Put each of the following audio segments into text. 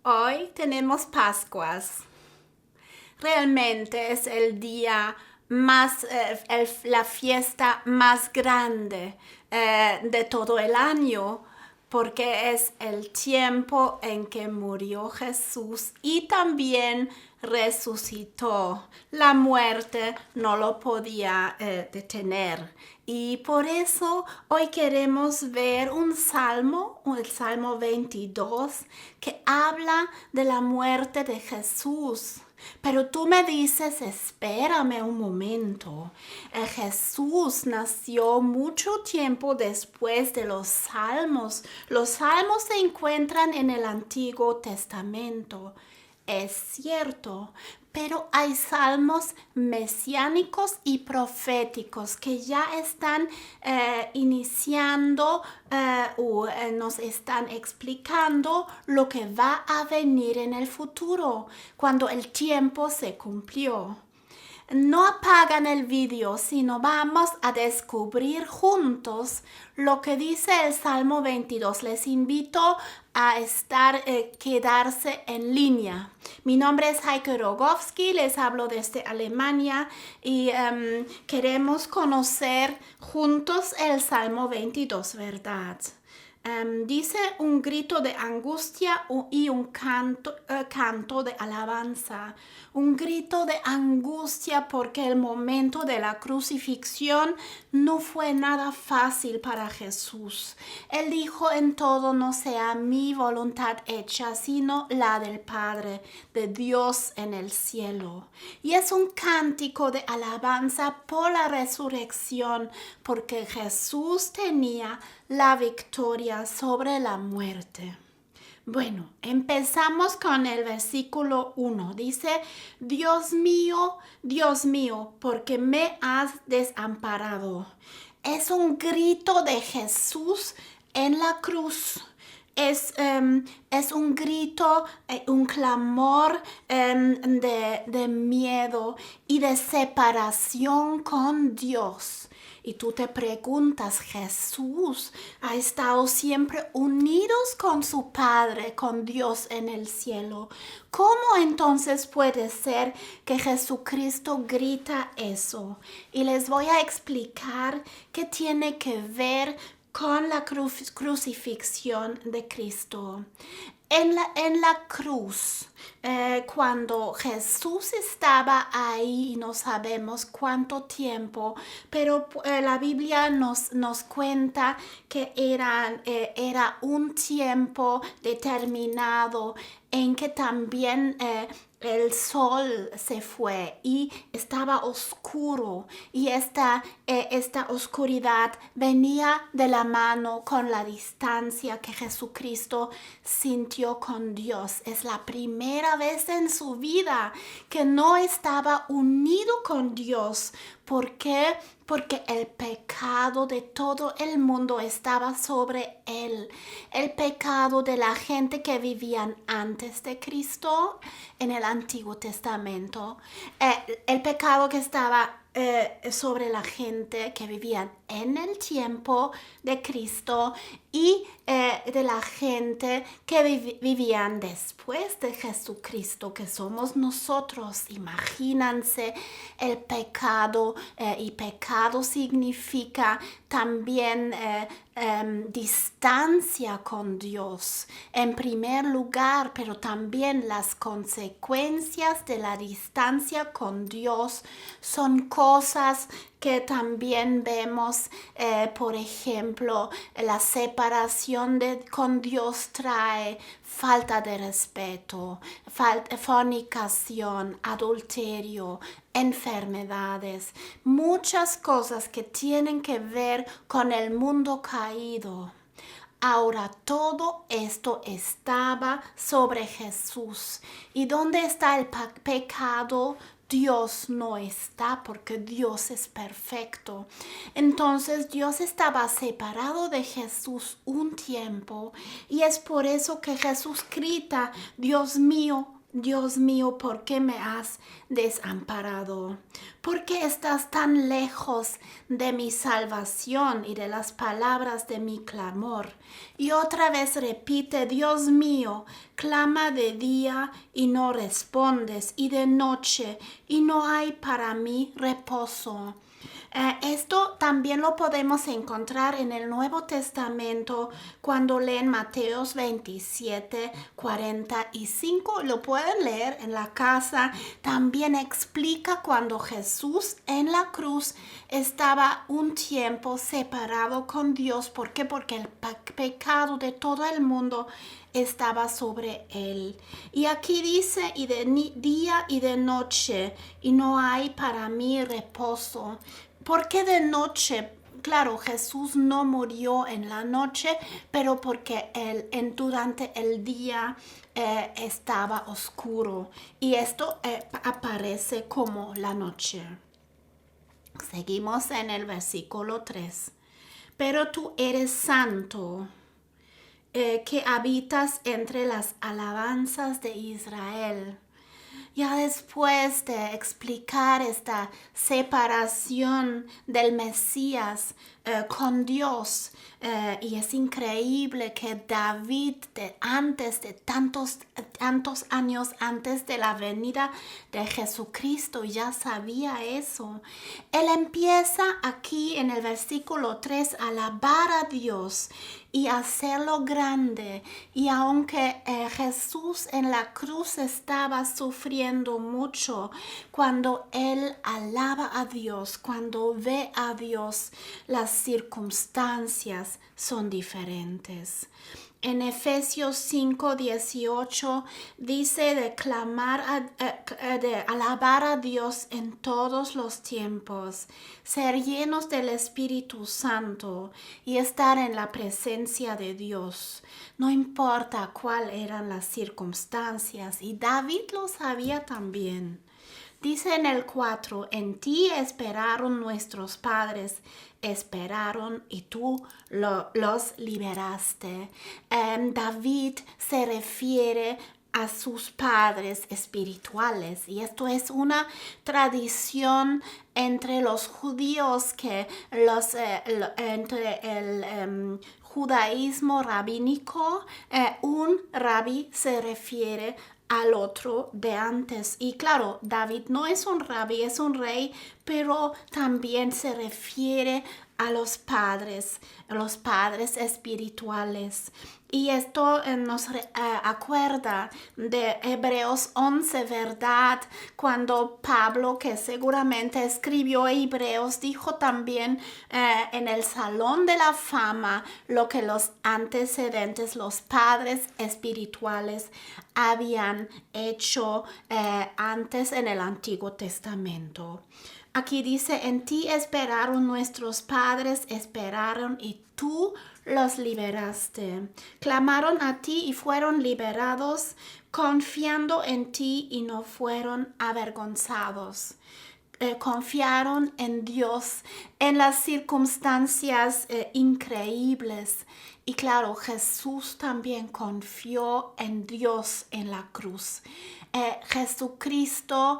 Hoy tenemos Pascuas. Realmente es el día más, la fiesta más grande de todo el año, porque es el tiempo en que murió Jesús y también resucitó. La muerte no lo podía detener. Y por eso hoy queremos ver un salmo, el Salmo 22, que habla de la muerte de Jesús. Pero tú me dices, espérame un momento. Jesús nació mucho tiempo después de los salmos. Los salmos se encuentran en el Antiguo Testamento. Es cierto, pero hay salmos mesiánicos y proféticos que ya están iniciando o nos están explicando lo que va a venir en el futuro, cuando el tiempo se cumplió. No apagan el vídeo, sino vamos a descubrir juntos lo que dice el Salmo 22. Les invito a quedarse en línea. Mi nombre es Heike Rogowski, les hablo desde Alemania y queremos conocer juntos el Salmo 22, ¿verdad? Dice un grito de angustia y un canto de alabanza. Un grito de angustia porque el momento de la crucifixión no fue nada fácil para Jesús. Él dijo en todo: no sea mi voluntad hecha, sino la del Padre, de Dios en el cielo. Y es un cántico de alabanza por la resurrección, porque Jesús tenía la victoria sobre la muerte. Bueno, empezamos con el versículo 1. Dice: Dios mío, ¿por qué me has desamparado? Es un grito de Jesús en la cruz. Es un grito, un clamor de miedo y de separación con Dios. Y tú te preguntas, Jesús ha estado siempre unidos con su Padre, con Dios en el cielo. ¿Cómo entonces puede ser que Jesucristo grita eso? Y les voy a explicar qué tiene que ver con la crucifixión de Cristo. En la cruz, cuando Jesús estaba ahí, no sabemos cuánto tiempo, pero la Biblia nos cuenta que era un tiempo determinado en que también el sol se fue y estaba oscuro, y esta oscuridad venía de la mano con la distancia que Jesucristo sintió con Dios. Es la primera vez en su vida que no estaba unido con Dios. ¿Por qué? Porque el pecado de todo el mundo estaba sobre él. El pecado de la gente que vivían antes de Cristo en el Antiguo Testamento. El pecado que estaba sobre la gente que vivían en el tiempo de Cristo y de la gente que vivían después de Jesucristo, que somos nosotros. Imagínense el pecado, y pecado significa también distancia con Dios en primer lugar, pero también las consecuencias de la distancia con Dios son cosas que también vemos, por ejemplo, la separación con Dios trae falta de respeto, fornicación, adulterio, enfermedades, muchas cosas que tienen que ver con el mundo caído. Ahora todo esto estaba sobre Jesús. ¿Y dónde está el pecado? Dios no está, porque Dios es perfecto. Entonces Dios estaba separado de Jesús un tiempo, y es por eso que Jesús grita: Dios mío, Dios mío, ¿por qué me has desamparado? ¿Por qué estás tan lejos de mi salvación y de las palabras de mi clamor? Y otra vez repite, Dios mío, clama de día y no respondes, y de noche y no hay para mí reposo. Esto también lo podemos encontrar en el Nuevo Testamento cuando leen Mateos 27, 45. Lo pueden leer en la casa. También explica cuando Jesús en la cruz estaba un tiempo separado con Dios. ¿Por qué? Porque el pecado de todo el mundo estaba sobre él. Y aquí dice, y de día y de noche, y no hay para mí reposo. ¿Por qué de noche? Claro, Jesús no murió en la noche, pero porque durante el día estaba oscuro. Y esto aparece como la noche. Seguimos en el versículo 3. Pero tú eres santo, que habitas entre las alabanzas de Israel. Ya después de explicar esta separación del Mesías con Dios, y es increíble que David, antes de tantos años antes de la venida de Jesucristo, ya sabía eso. Él empieza aquí en el versículo 3 a alabar a Dios y hacerlo grande. Y aunque Jesús en la cruz estaba sufriendo mucho, cuando él alaba a Dios, cuando ve a Dios, las circunstancias son diferentes. En Efesios 5:18 dice de alabar a Dios en todos los tiempos, ser llenos del Espíritu Santo y estar en la presencia de Dios. No importa cuáles eran las circunstancias, y David lo sabía también. Dice en el 4, en ti esperaron nuestros padres, esperaron y tú los liberaste. David se refiere a sus padres espirituales, y esto es una tradición entre los judíos que entre el judaísmo rabínico, un rabí se refiere al otro de antes. Y claro, David no es un rabí, es un rey, pero también se refiere a los padres espirituales. Y esto nos acuerda de Hebreos 11, ¿verdad? Cuando Pablo, que seguramente escribió Hebreos, dijo también en el Salón de la Fama lo que los antecedentes, los padres espirituales habían hecho antes en el Antiguo Testamento. Aquí dice, en ti esperaron nuestros padres, esperaron y tú los liberaste. Clamaron a ti y fueron liberados, confiando en ti y no fueron avergonzados. Confiaron en Dios en las circunstancias increíbles. Y claro, Jesús también confió en Dios en la cruz. Jesucristo,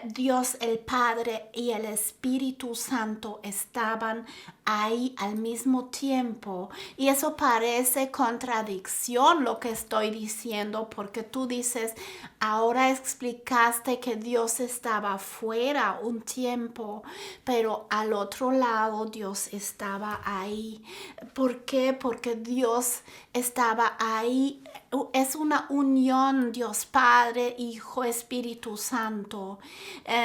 Dios el Padre y el Espíritu Santo estaban ahí al mismo tiempo. Y eso parece contradicción lo que estoy diciendo, porque tú dices, ahora explicaste que Dios estaba fuera un tiempo, pero al otro lado Dios estaba ahí. ¿Por qué? Porque Dios estaba ahí. Es una unión, Dios Padre, Hijo, Espíritu Santo.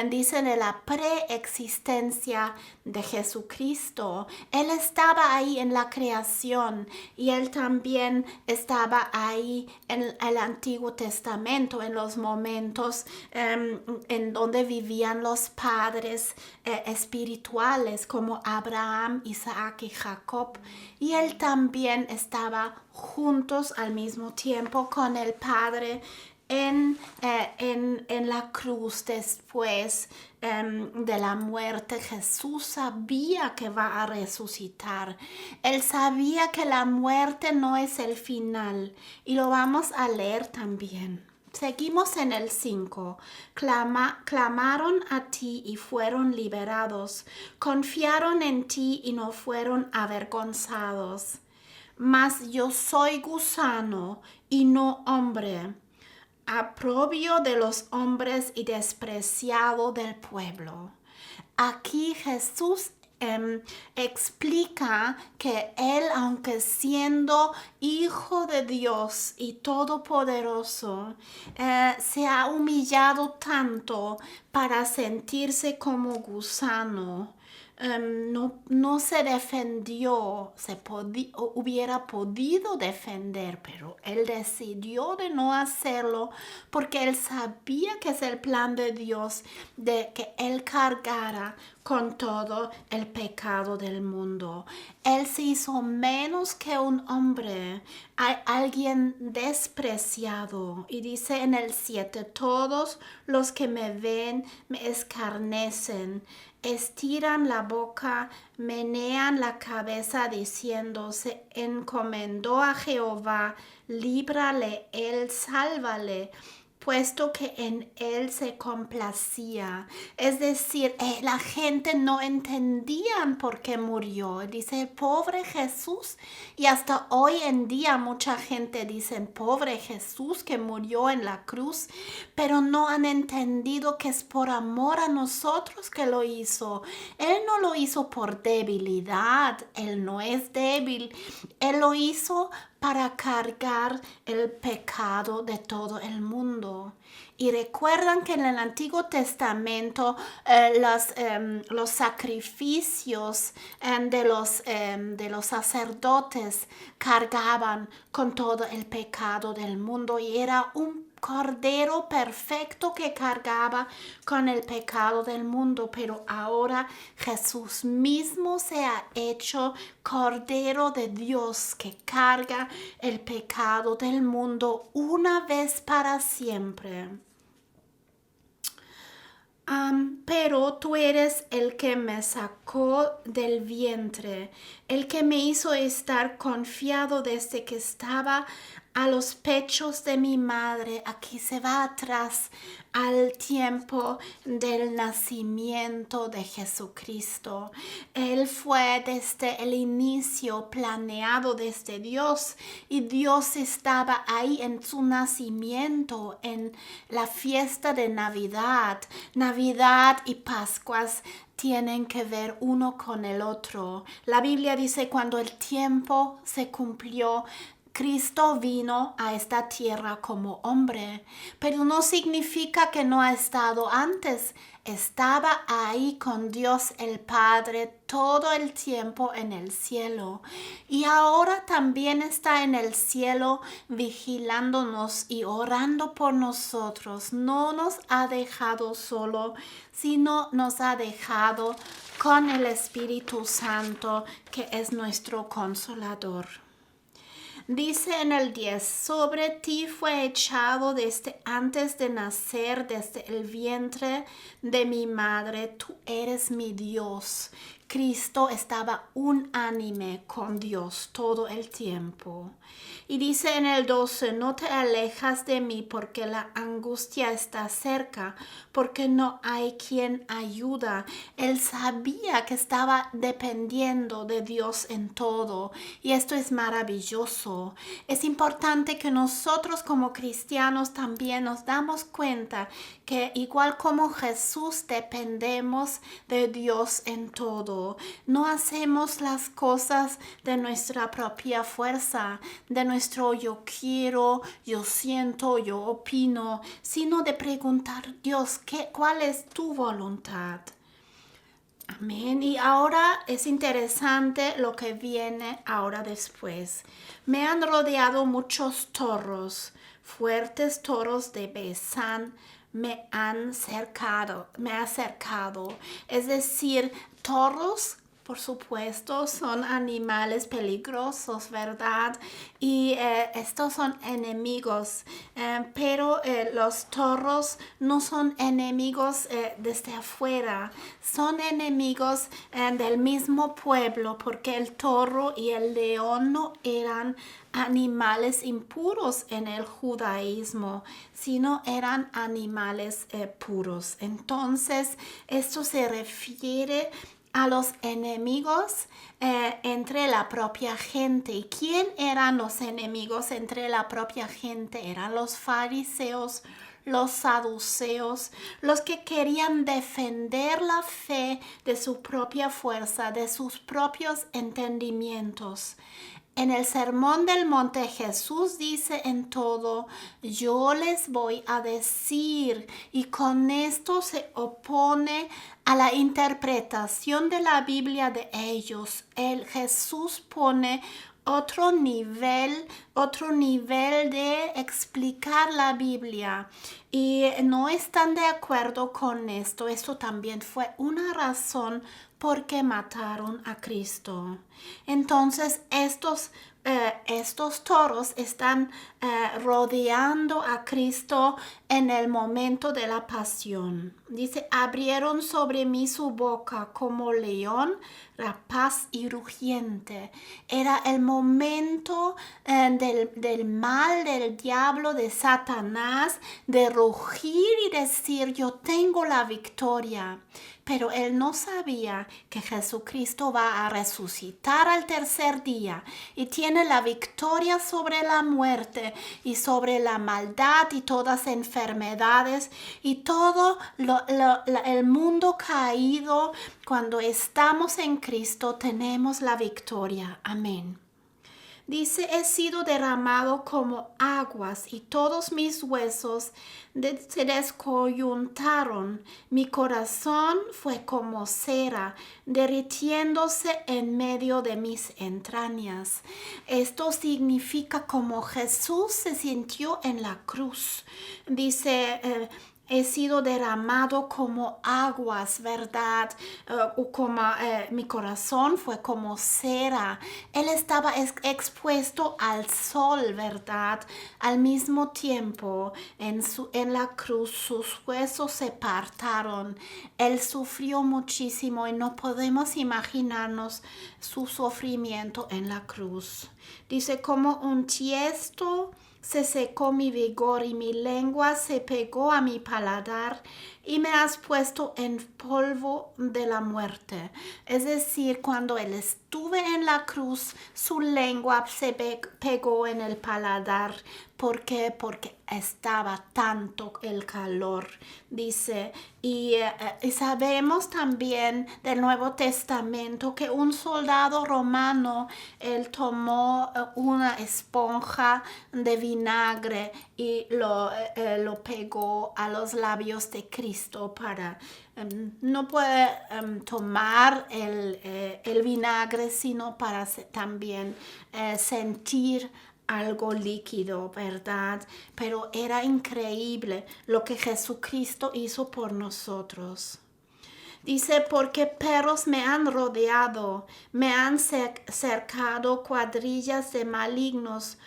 Dice de la preexistencia de Jesucristo. Él estaba ahí en la creación, y Él también estaba ahí en el Antiguo Testamento, en los momentos en donde vivían los padres espirituales como Abraham, Isaac y Jacob. Y Él también estaba juntos al mismo tiempo con el Padre en la cruz después de la muerte. Jesús sabía que va a resucitar. Él sabía que la muerte no es el final, y lo vamos a leer también. Seguimos en el 5. Clamaron a ti y fueron liberados. Confiaron en ti y no fueron avergonzados. Mas yo soy gusano y no hombre, aprobio de los hombres y despreciado del pueblo. Aquí Jesús explica que él, aunque siendo hijo de Dios y todopoderoso, se ha humillado tanto para sentirse como gusano. No se defendió, hubiera podido defender, pero él decidió de no hacerlo porque él sabía que es el plan de Dios de que él cargara con todo el pecado del mundo. Él se hizo menos que un hombre, alguien despreciado. Y dice en el 7, todos los que me ven me escarnecen, estiran la boca, menean la cabeza diciendo, se encomendó a Jehová, líbrale, él sálvale, puesto que en él se complacía. Es decir, la gente no entendía por qué murió. Dice, pobre Jesús. Y hasta hoy en día mucha gente dice, pobre Jesús que murió en la cruz, pero no han entendido que es por amor a nosotros que lo hizo. Él no lo hizo por debilidad. Él no es débil. Él lo hizo para cargar el pecado de todo el mundo. Y recuerdan que en el Antiguo Testamento los sacrificios de los sacerdotes cargaban con todo el pecado del mundo y era un cordero perfecto que cargaba con el pecado del mundo, pero ahora Jesús mismo se ha hecho cordero de Dios que carga el pecado del mundo una vez para siempre. Pero tú eres el que me sacó del vientre, el que me hizo estar confiado desde que estaba a los pechos de mi madre. Aquí se va atrás al tiempo del nacimiento de Jesucristo. Él fue desde el inicio planeado desde Dios y Dios estaba ahí en su nacimiento, en la fiesta de Navidad. Navidad y Pascuas tienen que ver uno con el otro. La Biblia dice cuando el tiempo se cumplió, Cristo vino a esta tierra como hombre, pero no significa que no ha estado antes. Estaba ahí con Dios el Padre todo el tiempo en el cielo y ahora también está en el cielo vigilándonos y orando por nosotros. No nos ha dejado solo, sino nos ha dejado con el Espíritu Santo, que es nuestro consolador. Dice en el 10, sobre ti fue echado desde antes de nacer, desde el vientre de mi madre, tú eres mi Dios. Cristo estaba unánime con Dios todo el tiempo. Y dice en el 12, no te alejas de mí porque la angustia está cerca, porque no hay quien ayuda. Él sabía que estaba dependiendo de Dios en todo y esto es maravilloso. Es importante que nosotros como cristianos también nos damos cuenta que igual como Jesús dependemos de Dios en todo. No hacemos las cosas de nuestra propia fuerza, de nuestro yo quiero, yo siento, yo opino, sino de preguntar, Dios, ¿cuál es tu voluntad? Amén. Y ahora es interesante lo que viene ahora después. Me han rodeado muchos toros, fuertes toros de Besán me han cercado. Es decir, toros por supuesto, son animales peligrosos, ¿verdad? Y estos son enemigos, pero los toros no son enemigos desde afuera, son enemigos del mismo pueblo, porque el toro y el león no eran animales impuros en el judaísmo, sino eran animales puros. Entonces, esto se refiere a los enemigos entre la propia gente. ¿Y quién eran los enemigos entre la propia gente? Eran los fariseos, los saduceos, los que querían defender la fe de su propia fuerza, de sus propios entendimientos. En el Sermón del Monte Jesús dice en todo, yo les voy a decir, y con esto se opone a la interpretación de la Biblia de ellos. Jesús pone otro nivel de explicar la Biblia y no están de acuerdo con esto. Esto también fue una razón por qué mataron a Cristo. Entonces estos toros están rodeando a Cristo en el momento de la pasión. Dice, abrieron sobre mí su boca como león, rapaz y rugiente. Era el momento del mal, del diablo, de Satanás, de rugir y decir, yo tengo la victoria. Pero él no sabía que Jesucristo va a resucitar al tercer día y tiene la victoria sobre la muerte y sobre la maldad y todas enfermedades y todo el mundo caído. Cuando estamos en Cristo tenemos la victoria. Amén. Dice, he sido derramado como aguas y todos mis huesos se descoyuntaron. Mi corazón fue como cera, derritiéndose en medio de mis entrañas. Esto significa como Jesús se sintió en la cruz. Dice, he sido derramado como aguas, ¿verdad? Mi corazón fue como cera. Él estaba expuesto al sol, ¿verdad? Al mismo tiempo, en la cruz, sus huesos se partaron. Él sufrió muchísimo y no podemos imaginarnos su sufrimiento en la cruz. Dice, como un tiesto se secó mi vigor y mi lengua se pegó a mi paladar y me has puesto en polvo de la muerte. Es decir, cuando él estuvo en la cruz, su lengua se pegó en el paladar. ¿Por qué? Porque estaba tanto el calor, dice. Y sabemos también del Nuevo Testamento que un soldado romano, él tomó una esponja de vinagre y lo pegó a los labios de Cristo para no puede tomar el vinagre, sino para también sentir algo líquido, ¿verdad? Pero era increíble lo que Jesucristo hizo por nosotros. Dice, porque perros me han rodeado, me han cercado cuadrillas de malignos,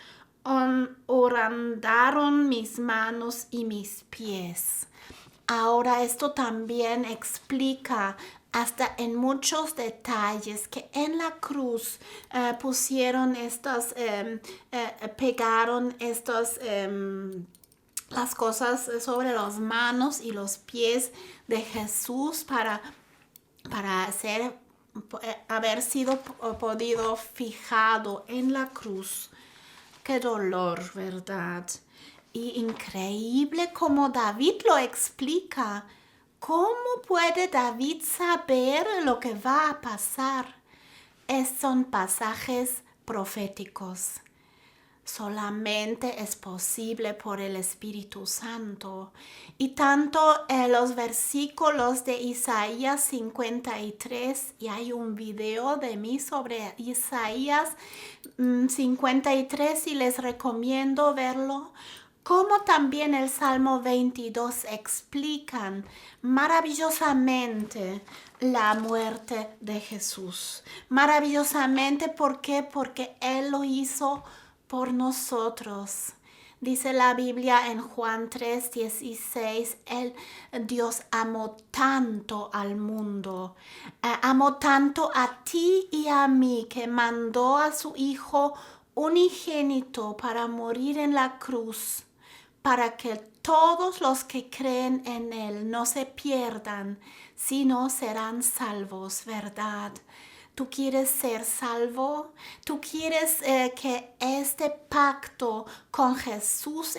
horandaron mis manos y mis pies. Ahora esto también explica hasta en muchos detalles que en la cruz pusieron pegaron las cosas sobre las manos y los pies de Jesús para haber sido podido fijado en la cruz. Qué dolor, ¿verdad? Y increíble como David lo explica. ¿Cómo puede David saber lo que va a pasar? Son pasajes proféticos. Solamente es posible por el Espíritu Santo. Y tanto los versículos de Isaías 53, y hay un video de mí sobre Isaías 53 y les recomiendo verlo. como también el Salmo 22 explican maravillosamente la muerte de Jesús. Maravillosamente, ¿por qué? Porque Él lo hizo por nosotros. Dice la Biblia en Juan 3:16, Dios amó tanto al mundo, amó tanto a ti y a mí, que mandó a su Hijo unigénito para morir en la cruz, para que todos los que creen en Él no se pierdan, sino serán salvos, ¿verdad? ¿Tú quieres ser salvo? ¿Tú quieres que este pacto con Jesús,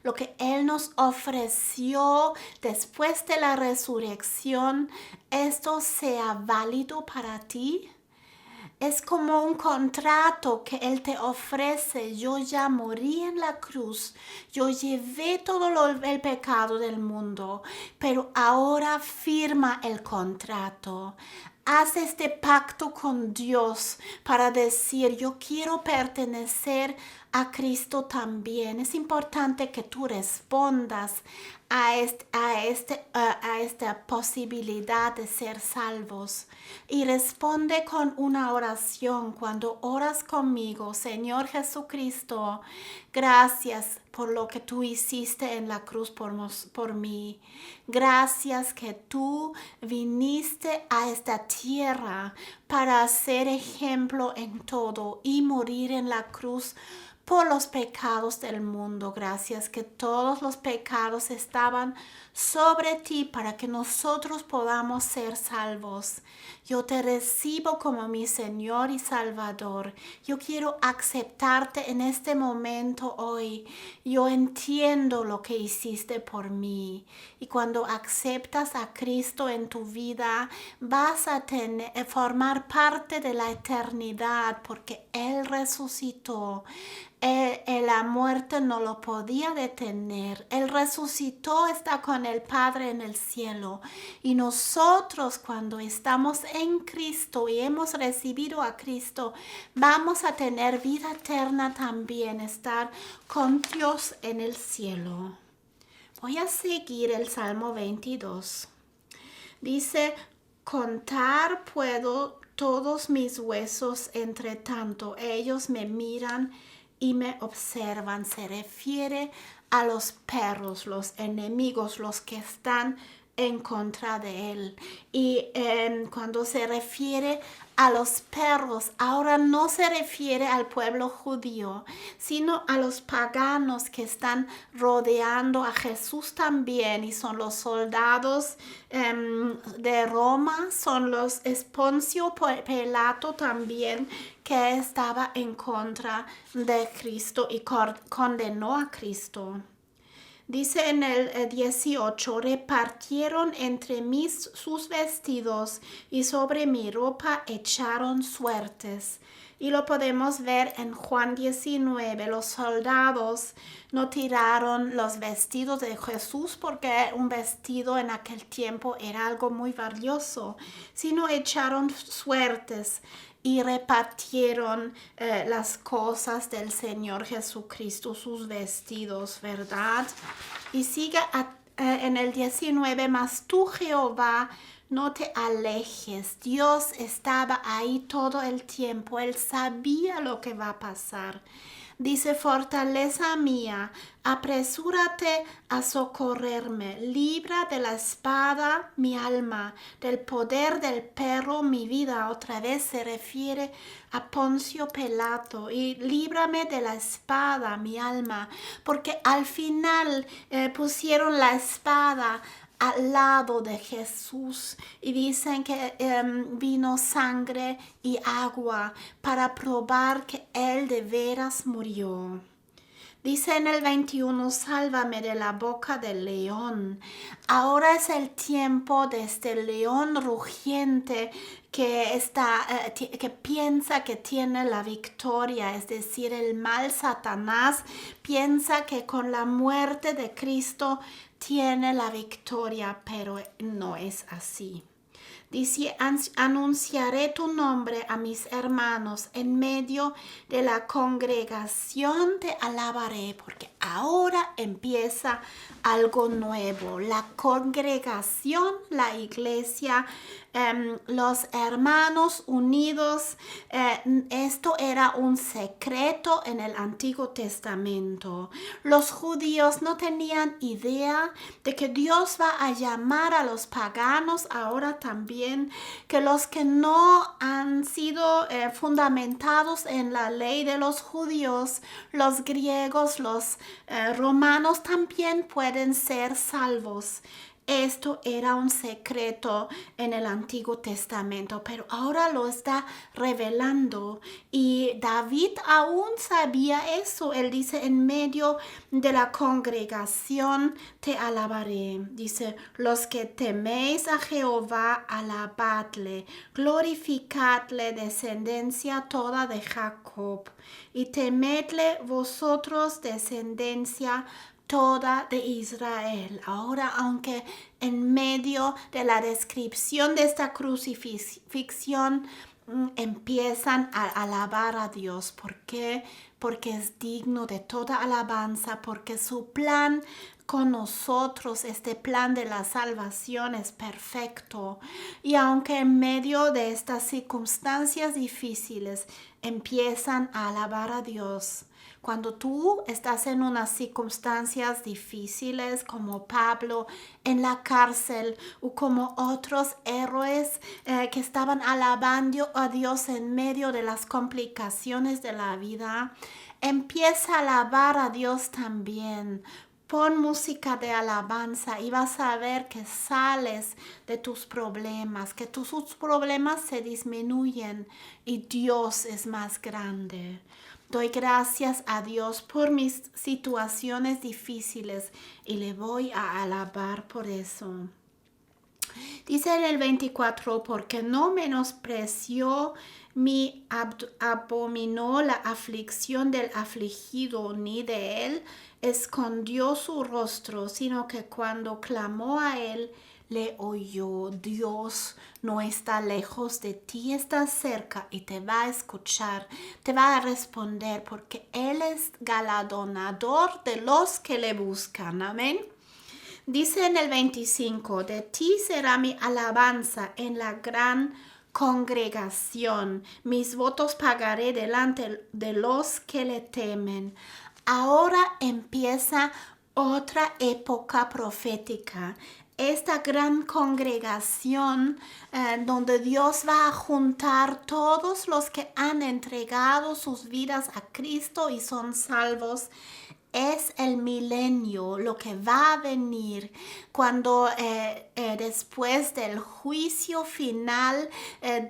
lo que Él nos ofreció después de la resurrección, esto sea válido para ti? Es como un contrato que Él te ofrece. Yo ya morí en la cruz. Yo llevé todo el pecado del mundo. Pero ahora firma el contrato. Haz este pacto con Dios para decir, yo quiero pertenecer a Cristo también. Es importante que tú respondas a esta posibilidad de ser salvos. Y responde con una oración cuando oras conmigo. Señor Jesucristo, gracias por lo que tú hiciste en la cruz por mí. Gracias que tú viniste a esta tierra para ser ejemplo en todo y morir en la cruz por los pecados del mundo. Gracias que todos los pecados estaban sobre ti para que nosotros podamos ser salvos. Yo te recibo como mi Señor y Salvador. Yo quiero aceptarte en este momento hoy. Yo entiendo lo que hiciste por mí. Y cuando aceptas a Cristo en tu vida, vas a formar parte de la eternidad porque Él resucitó. La muerte no lo podía detener. Él resucitó, está con el Padre en el cielo. Y nosotros, cuando estamos en Cristo y hemos recibido a Cristo, vamos a tener vida eterna también, estar con Dios en el cielo. Voy a seguir el Salmo 22. Dice, contar puedo todos mis huesos, entre tanto ellos me miran y me observan. Se refiere a los perros, los enemigos, los que están en contra de él. Y cuando se refiere a los perros, ahora no se refiere al pueblo judío, sino a los paganos que están rodeando a Jesús también, y son los soldados de Roma, son los Poncio Pilato también, que estaba en contra de Cristo y condenó a Cristo. Dice en el 18, repartieron entre mí sus vestidos y sobre mi ropa echaron suertes. Y lo podemos ver en Juan 19. Los soldados no tiraron los vestidos de Jesús porque un vestido en aquel tiempo era algo muy valioso, sino echaron suertes y repartieron las cosas del Señor Jesucristo, sus vestidos, ¿verdad? Y sigue en el 19, mas tú, Jehová, no te alejes. Dios estaba ahí todo el tiempo. Él sabía lo que va a pasar. Dice, fortaleza mía, apresúrate a socorrerme, libra de la espada mi alma, del poder del perro mi vida. Otra vez se refiere a Poncio Pilato, y líbrame de la espada mi alma, porque al final pusieron la espada al lado de Jesús y dicen que vino sangre y agua para probar que Él de veras murió. Dice en el 21, sálvame de la boca del león. Ahora es el tiempo de este león rugiente que piensa que tiene la victoria, es decir, el mal Satanás piensa que con la muerte de Cristo tiene la victoria, pero no es así. Dice, anunciaré tu nombre a mis hermanos, en medio de la congregación te alabaré, porque ahora empieza algo nuevo. La congregación, la iglesia, los hermanos unidos, esto era un secreto en el Antiguo Testamento. Los judíos no tenían idea de que Dios va a llamar a los paganos ahora también, que los que no han sido fundamentados en la ley de los judíos, los griegos, los romanos también pueden ser salvos. Esto era un secreto en el Antiguo Testamento, pero ahora lo está revelando y David aún sabía eso. Él dice, en medio de la congregación te alabaré. Dice, los que teméis a Jehová, alabadle, glorificadle, descendencia toda de Jacob, y temedle vosotros, descendencia toda de Israel. Ahora, aunque en medio de la descripción de esta crucifixión empiezan a alabar a Dios. ¿Por qué? Porque es digno de toda alabanza, porque su plan con nosotros, este plan de la salvación es perfecto. Y aunque en medio de estas circunstancias difíciles empiezan a alabar a Dios, cuando tú estás en unas circunstancias difíciles como Pablo en la cárcel o como otros héroes que estaban alabando a Dios en medio de las complicaciones de la vida, empieza a alabar a Dios también. Pon música de alabanza y vas a ver que sales de tus problemas, que tus problemas se disminuyen y Dios es más grande. Doy gracias a Dios por mis situaciones difíciles y le voy a alabar por eso. Dice en el 24, porque no menospreció ni abominó la aflicción del afligido, ni de él escondió su rostro, sino que cuando clamó a él, le oyó. Dios no está lejos de ti, está cerca y te va a escuchar, te va a responder, porque Él es galardonador de los que le buscan. Amén. Dice en el 25, de ti será mi alabanza en la gran congregación. Mis votos pagaré delante de los que le temen. Ahora empieza otra época profética. Esta gran congregación donde Dios va a juntar todos los que han entregado sus vidas a Cristo y son salvos. Es el milenio, lo que va a venir cuando después del juicio final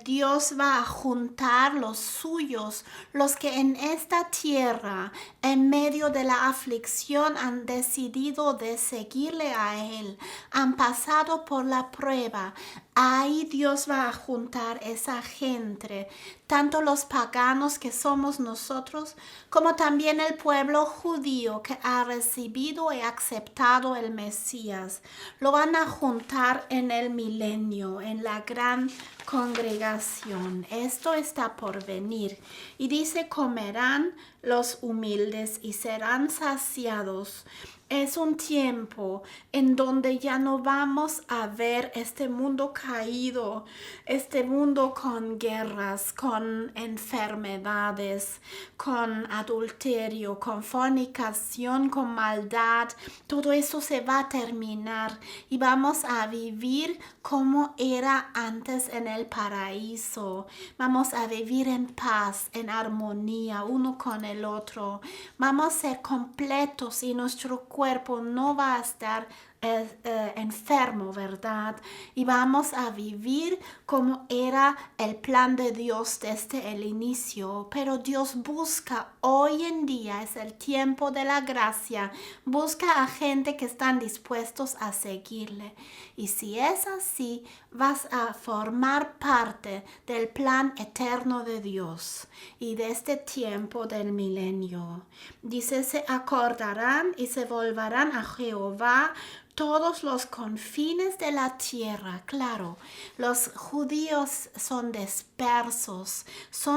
Dios va a juntar los suyos, los que en esta tierra, en medio de la aflicción, han decidido de seguirle a Él, han pasado por la prueba. Ahí Dios va a juntar esa gente, tanto los paganos que somos nosotros, como también el pueblo judío que ha recibido y aceptado el Mesías. Lo van a juntar en el milenio, en la gran congregación. Esto está por venir. Y dice, comerán los humildes y serán saciados. Es un tiempo en donde ya no vamos a ver este mundo caído, este mundo con guerras, con enfermedades, con adulterio, con fornicación, con maldad. Todo eso se va a terminar y vamos a vivir como era antes en el paraíso. Vamos a vivir en paz, en armonía, uno con el otro. Vamos a ser completos y nuestro cuerpo no va a estar enfermo, ¿verdad? Y vamos a vivir como era el plan de Dios desde el inicio. Pero Dios busca, hoy en día es el tiempo de la gracia, busca a gente que están dispuestos a seguirle. Y si es así, vas a formar parte del plan eterno de Dios y de este tiempo del milenio. Dice, se acordarán y se volverán salvarán a Jehová todos los confines de la tierra. Claro, los judíos son dispersos, se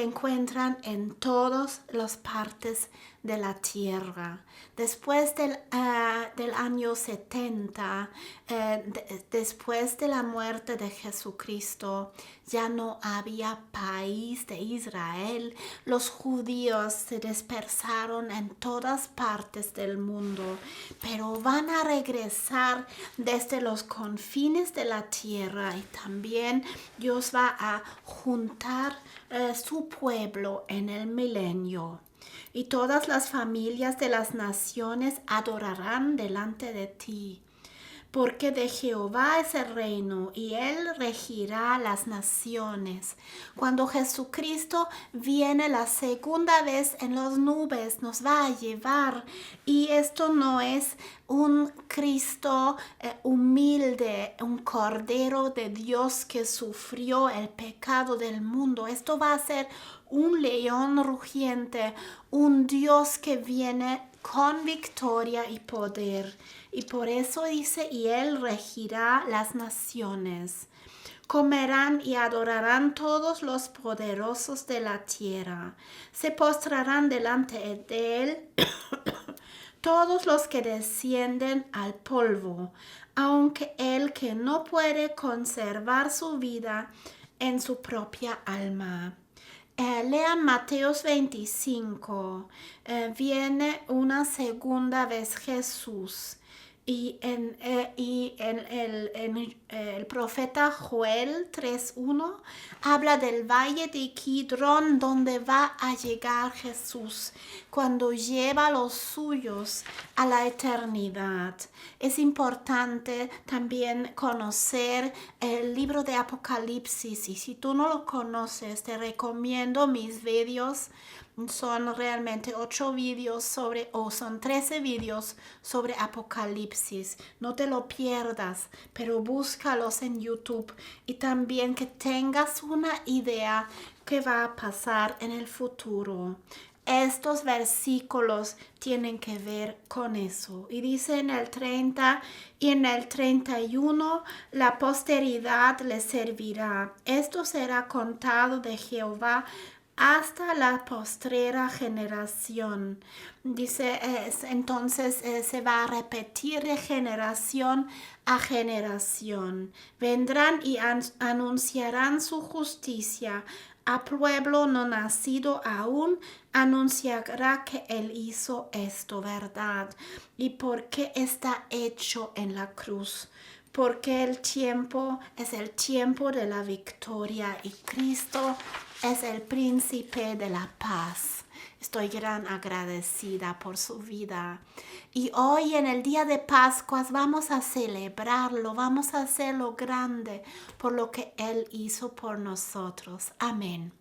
encuentran en todas las partes de la tierra. Después del año 70, después de la muerte de Jesucristo, ya no había país de Israel. Los judíos se dispersaron en todas partes del mundo, pero van a regresar desde los confines de la tierra, y también Dios va a juntar su pueblo en el milenio. Y todas las familias de las naciones adorarán delante de ti. Porque de Jehová es el reino, y Él regirá las naciones. Cuando Jesucristo viene la segunda vez en las nubes, nos va a llevar. Y esto no es un Cristo humilde, un Cordero de Dios que sufrió el pecado del mundo. Esto va a ser un león rugiente, un Dios que viene con victoria y poder. Y por eso dice, y Él regirá las naciones. Comerán y adorarán todos los poderosos de la tierra. Se postrarán delante de Él todos los que descienden al polvo, aunque el que no puede conservar su vida en su propia alma. Lean Mateos 25. Viene una segunda vez Jesús. Y en el profeta Joel 3:1 habla del valle de Kidrón, donde va a llegar Jesús cuando lleva a los suyos a la eternidad. Es importante también conocer el libro de Apocalipsis, y si tú no lo conoces, te recomiendo mis videos. Son realmente 8 videos son 13 videos sobre Apocalipsis. No te lo pierdas, pero búscalos en YouTube, y también que tengas una idea qué va a pasar en el futuro. Estos versículos tienen que ver con eso. Y dice en el 30 y en el 31, la posteridad les servirá. Esto será contado de Jehová hasta la postrera generación. Dice, entonces se va a repetir de generación a generación. Vendrán y anunciarán su justicia. A pueblo no nacido aún anunciará que Él hizo esto, ¿verdad? ¿Y por qué está hecho en la cruz? Porque el tiempo es el tiempo de la victoria, y Cristo es el príncipe de la paz. Estoy gran agradecida por su vida. Y hoy, en el día de Pascuas, vamos a celebrarlo, vamos a hacerlo grande por lo que Él hizo por nosotros. Amén.